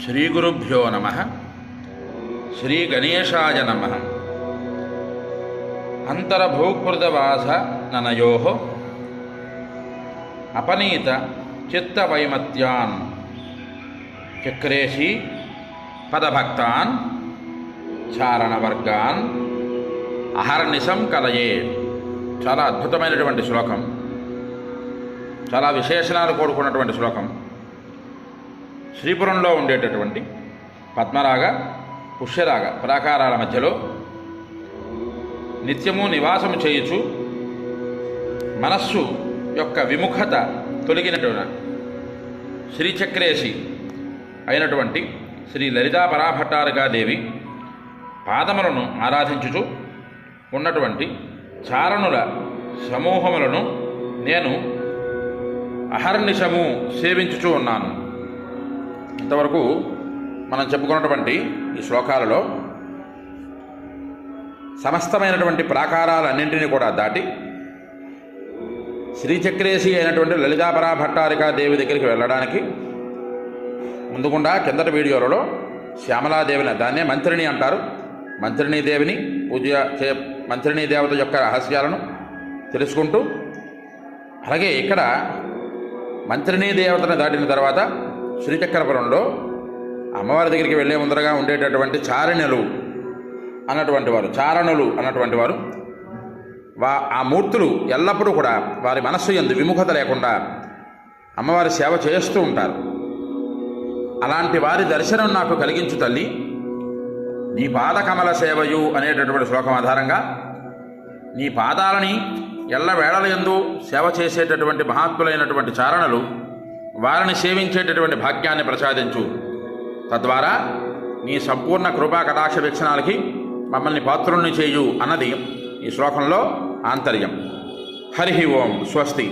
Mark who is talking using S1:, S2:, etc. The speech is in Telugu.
S1: శ్రీగురుభ్యో నమః. శ్రీ గణేశాయ నమః. అంతరభూకృతవాస ననయోః అపనీత చిత్తవైమత్యాన్ చక్రేషి పదభక్తాన్ చారణవర్గాన్ అహర్నిశం కలయే. చాలా అద్భుతమైనటువంటి శ్లోకం, చాలా విశేషణాలు కూడుకున్నటువంటి శ్లోకం. శ్రీపురంలో ఉండేటటువంటి పద్మరాగ పుష్యరాగ ప్రాకారాల మధ్యలో నిత్యము నివాసము చేయుచు మనస్సు యొక్క విముఖత తొలగినటువంటి శ్రీచక్రేషి అయినటువంటి శ్రీ లలితా పరాభట్టారకాదేవి పాదములను ఆరాధించుచు ఉన్నటువంటి చారణుల సమూహములను నేను అహర్నిశము సేవించుచూ ఉన్నాను. ఇంతవరకు మనం చెప్పుకున్నటువంటి ఈ శ్లోకాలలో సమస్తమైనటువంటి ప్రాకారాలన్నింటినీ కూడా దాటి శ్రీచక్రేశి అయినటువంటి లలితాపరా భట్టారికా దేవి దగ్గరికి వెళ్ళడానికి ముందుకుండా కిందటి వీడియోలలో శ్యామలాదేవిని, దాన్నే మంత్రిని అంటారు, మంత్రినీ దేవిని మంత్రినీ దేవత యొక్క రహస్యాలను తెలుసుకుంటూ, అలాగే ఇక్కడ మంత్రినీ దేవతను దాటిన తర్వాత శ్రీచక్రపురంలో అమ్మవారి దగ్గరికి వెళ్ళే ముందరగా ఉండేటటువంటి చారణులు అన్నటువంటి వారు ఆ మూర్తులు ఎల్లప్పుడూ కూడా వారి మనస్సు యందు విముఖత లేకుండా అమ్మవారి సేవ చేస్తూ ఉంటారు. అలాంటి వారి దర్శనం నాకు కలిగించు తల్లి, నీ పాదకమల సేవయు అనేటటువంటి శ్లోకం ఆధారంగా నీ పాదాలని ఎల్లవేళల యందు సేవ చేసేటటువంటి మహాత్ములైనటువంటి చారణులు వారిని సేవించేటటువంటి భాగ్యాన్ని ప్రసాదించు. తద్వారా నీ సంపూర్ణ కృపా కటాక్ష వీక్షణాలకి మమ్మల్ని పాత్రుల్ని చేయు అన్నది ఈ శ్లోకంలో ఆంతర్యం. హరి ఓం. స్వస్తి.